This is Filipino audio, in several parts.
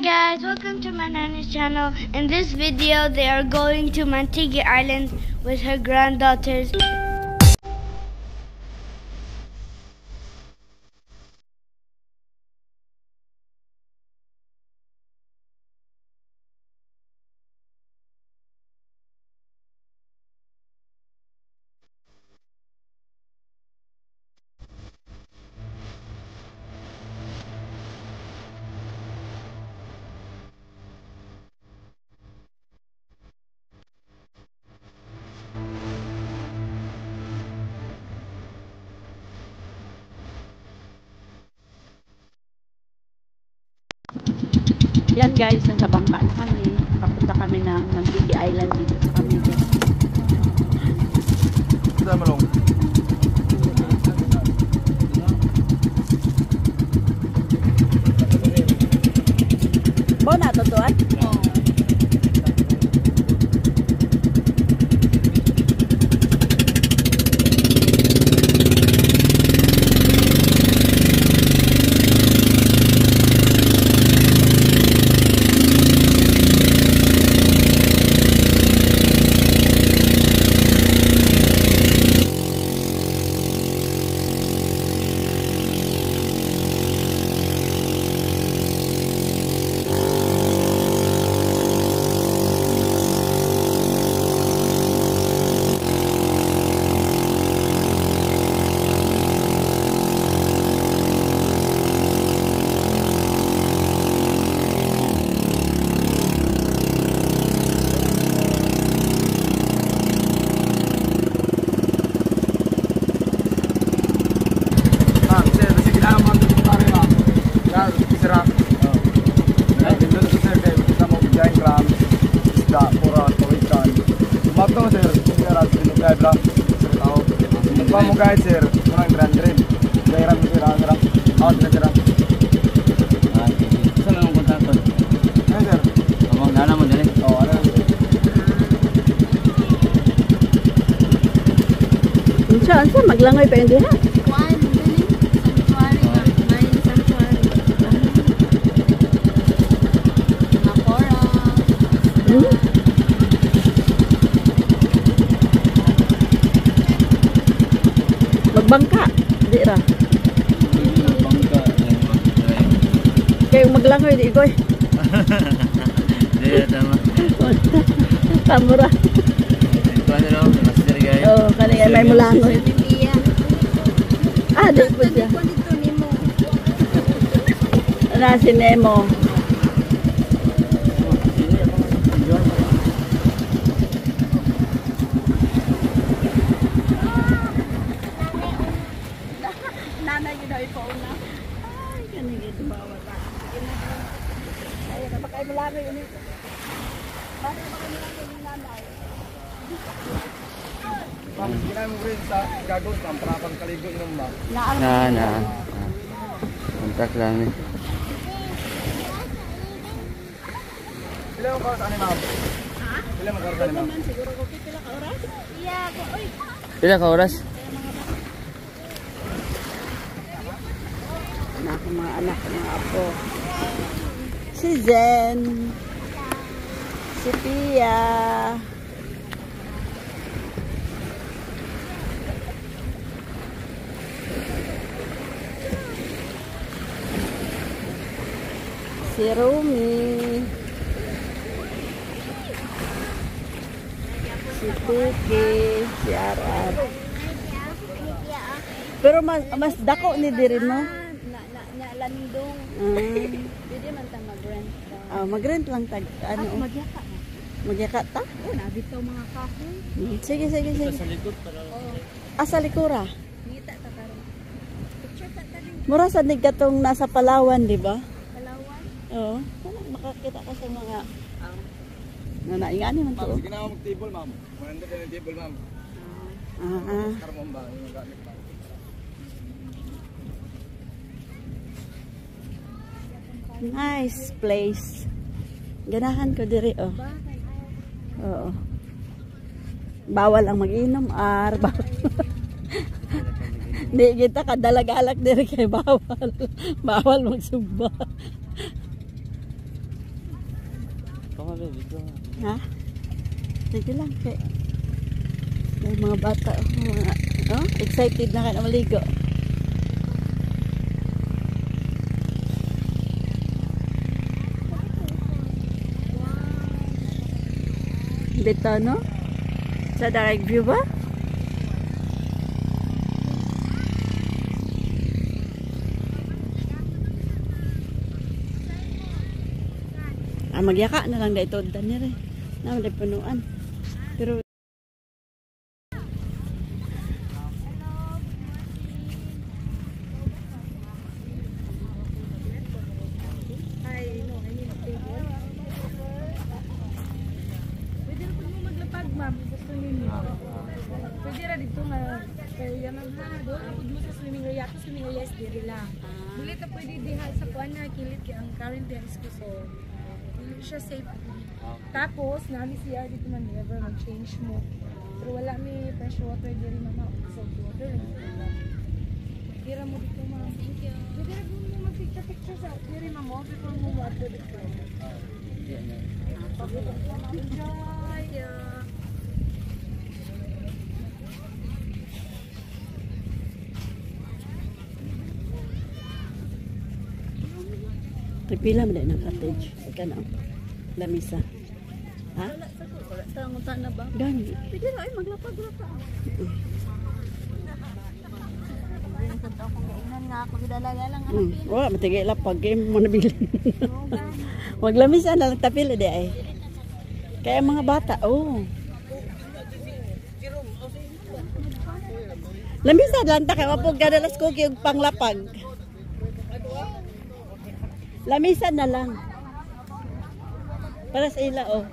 guys, welcome to my nanny's channel. In this video, they are going to Mantigi Island with her granddaughters. Yan guys, nasa bangka na kami. Papunta kami ng Mantigi Island dito sa Cavite. Saan mo lang? Bo na to tuan? Oo. Kamu guys sir, kurang grandrim. Daerah sir, daerah. Out na sir. Saan ang kontakto? Ay sir. Amang nana mo dali. Oh, ano? Unsa maglangoy pa hindi ha? Kuan, sanctuary, main sanctuary. Nakora. Magbangka, di ra. Bangka. Kayo maglangoy di igoy. Dili tama. Tamura. Ito ano no, master guys. Oh, kani may mulangoy. Bibia. Ah, di po siya. Dito nimo. Na si Nemo. Nanay yun ay pauna. Ay, kanina ito bawa ta. Ay, napakay mulangoy yun ito. Bakit napakay mulangoy yung nanay? Ma'am, ginay mo rin sa gagawin, ma'am, para pang kaligo yun, ma'am. Na. Kontak lang ni. Pila mo ka sa ani, ma'am? Pila mo ka sa ani, ma'am? Siguro ko pila ka oras? Yeah, oy. Pila ka oras? Na akong mga anak, mga apo. Si Zen. Si Pia. Si Rumi. Si Tuki. Si Arad. Pero mas dako ni diri mo. Landong. Pwede man ta mag-rent. Mag-rent lang tag ano. Magyaka. Magyaka ta? Oh, nabitaw mga kahoy. Sige. Sa likod para. Asa likura. Ngita ta karon. Picture ta din Mura sa gatong nasa Palawan, di ba? Palawan. Oo. Makakita ka sa mga naingani man to. Ma'am, sige na ako mag-table, ma'am. 100 na yung table, ma'am. Karmong ba? Yung gamit, ma'am. Nice place. Ganahan ko diri oh. Oo. Bawal ang mag-inom bawal. Di kita kadalag-alak diri kay bawal. Bawal magsugba. Sige lang, kay. May mga bata, mga, oh, excited na kayo na maligo. Dito, no? Sa direct view ba? Magyaka na lang dito danire. Na may punuan. Pero pwede na po mo maglapag, ma'am. Gusto ninyo. Pwede na dito nga. Kaya yan ang doon. Pag mo sa swimming area. Ito swimming area is diri lang. Dili ka pwede diha sa kuan na kilit kaya ang current there is ko so. Dili siya safe. Tapos, nami CR dito man never mag-change mo. Pero wala may fresh water diri mama. Salt water. Tira mo dito, ma'am. Thank you. Pwede na po mo mag-picture sa diri mama. Before mo water dito. Enjoy! pila man ng cottage. Ika na. Lamisa. Ha? Wala sa ngunta na ba? Gani. Pwede na ay maglapag-lapag. Nagkanta akong gainan nga ako gidalaga lang. Wala, matigay lang pag game mo nabili. Maglamisa na lang tapil di ay. Kaya mga bata, oh. Lamisa lang ta kay mapog kadalas cookie ug panglapag. Lamisa na lang. Para sa ila, oh.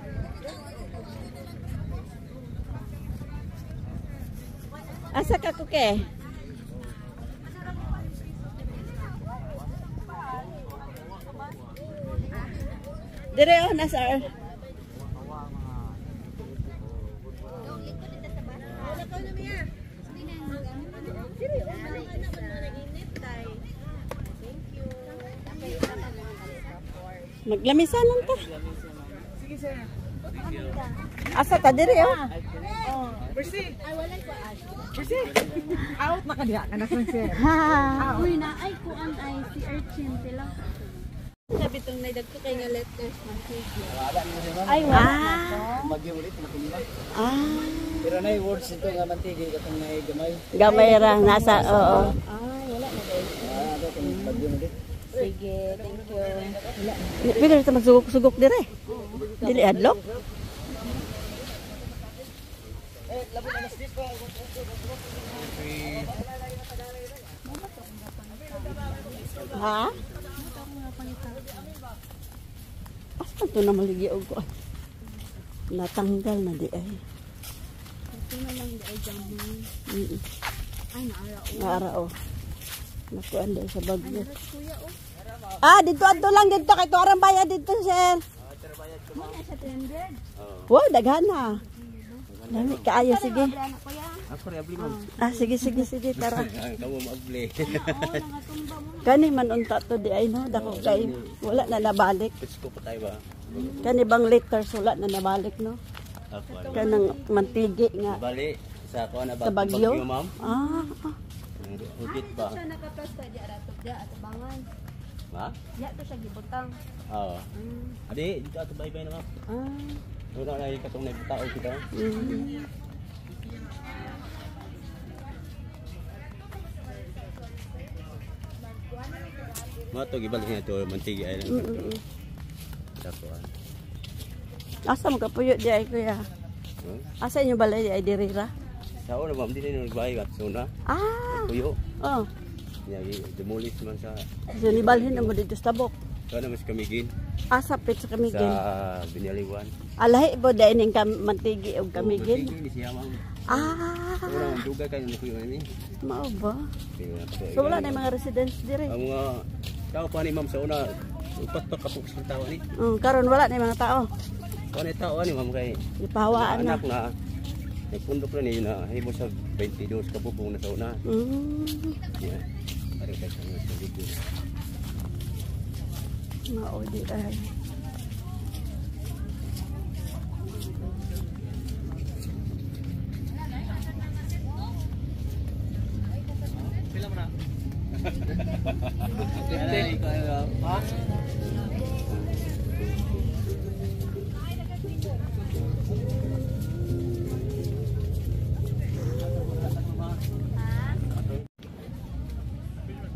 Asa ka kuke? Dire oh nasa. Maglamisa lang ta. Sige, sir. Asa ta dire oh. Percy! Ay, wala ko ash. Percy! Out na ka diha ka na sir. Uy, na ay kuan ay si Urchin sila. Sabi itong naidagto kay nga letters man sige. Ay, wala. Bagyo ulit, matumba. Ah. Pero na yung words ito nga mantigi katong na gamay. Gamay ra nasa oo. Ay, wala na guys. Ito kung bagyo ulit. Sige, thank you. Pwede rin magsugok-sugok dire. Dili adlok. Ha? Asa to na maligyo ko. Natanggal na di ay. Ito na lang di ay jaman. Ay, Naarao. Nakuan dahil sa bagyo. kuya, oh. Ah, dito adto lang dito kay tuarang bayad dito, sir. Muna sa 300. Wow, daghan na. Dami kaayo sige. Wala na kuya. Ako rin abli ma'am. Ah, sige tara. Kamu maabli. Oo, nangatumba mo. Kani man unta to di ay no, dako kay wala na nabalik. Pisko pa tayo ba? Kani bang liters wala na nabalik no. Ako. Kanang mantigi nga Bali sa ako na sa bagyo. ma'am. Ah, Hugit ba? Siya nakapasta di arato di atabangan. Ha? Ya to siya gibutang. Oo. Adi, dito ato bye-bye na ma'am. ah. Wala na yung katong nagtao kita. Mm. Mato gibalik na ito Mantigi Island. Mm. Dakuan. Asa mo kapuyo di ay kuya? Asa inyo balay di ay dirira? Sa una ma'am din ni nagbayad at suna. Ah. Tuyo. Oh. Yagi demolis man sa So nibalhin na mo dito sa tabok. kana mas kamigin Asapit sa kamigin. sa Binyaliwan. Alahi bo dahil ning mantigi o kamigin. Mantigi siya ma'am. Ah. Wala man dugay kayo nukuyo ni. Mao ba? Kaya So wala na yung mga residents dire. ang mga tao pa ni ma'am sa una upat pa kapok sa tao ni. Karon wala na yung mga tao. Kani tao ni ma'am kay Ipahawaan na. anak na nagpundok na ni na hibo sa 22 ka bubong na sa una. Yeah. Ari kay sa video. Mao di ay.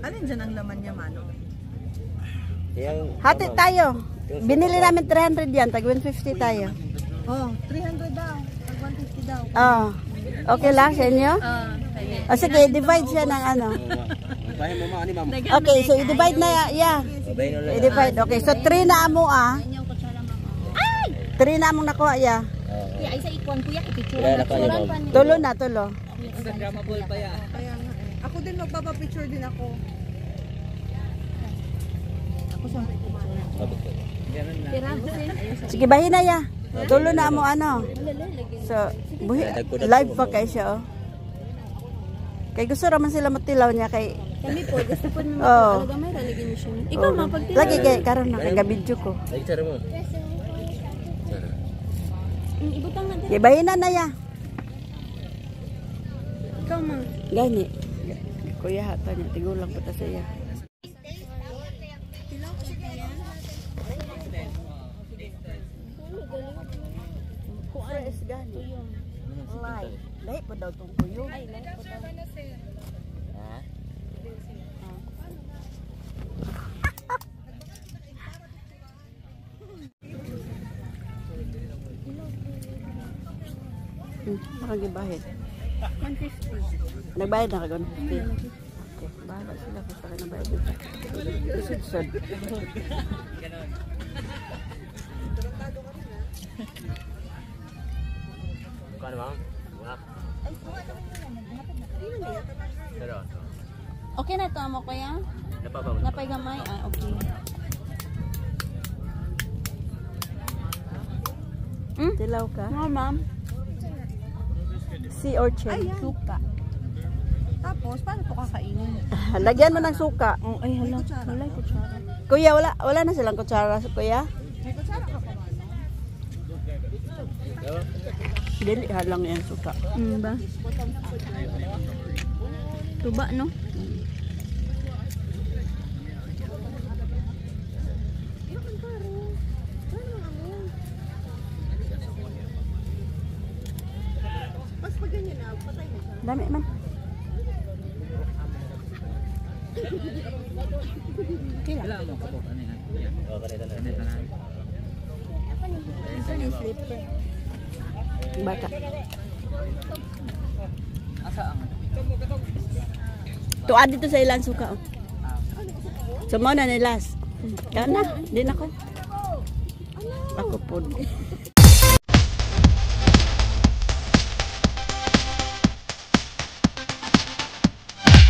Alin dyan ang laman niya, Mano? Hati tayo. Binili namin 300 yan. Tag 150 tayo. Oh, 300 daw. Pag 150 daw. Oh. Okay lang sa inyo? Oh, sige, divide siya ng ano. Bahay mo ani ma'am. Okay, so i-divide na yeah. I-divide. Okay, so 3 na amo ah. 3 na among nakuha ya. Ay sa ikwan kuya, picture Kaya na. nakain ma'am. Tulo na, tulo. Kaya nga eh. Ako din magpapapicture din ako. Ako sa Sabot ko. Sige, bahin na ya. Tulo na amo ano. So, live pa kay siya oh. Kay gusto raman sila matilaw niya kay Kami po, gusto po naman oh. talaga may lalagyan niyo siya. Ikaw Oh. mapagtilaw. Lagi kay karon na kay video ko. Lagi cara mo. Ibutang na din. Kay bahin na ya. Ikaw ma. Gani. Kuya hata niya tigulang pa ta sa iya. Kung ano is gani. Live. Live pa daw tong kuyo. Ay, lang po daw. Ha? Nakagibahid. 150. Nagbayad na ka 150. Okay, bahala sila kung sa akin bayad dito. Isud-sud. Kano ma'am? Wala. Pero, Okay na to amo kuya? napapa mo. Napay gamay. Ah, okay. Tilaw ka? No, ma'am. Sea urchin. Suka. Tapos, paano ito kakainin? Lagyan mo ng suka. Oh, ay hala. Wala kutsara. Kuya, wala na silang kutsara. Kuya? May kutsara ka pa, Mano? Dili, halang yan suka. Ba? Tuba, no? Mas pag ganyan na, patay mo siya. Dami man. Oh, kanita na. Bata. Tuad dito sa ilang suka. Oh. So, mo na nilas. Kaya na, din ako. Ako po.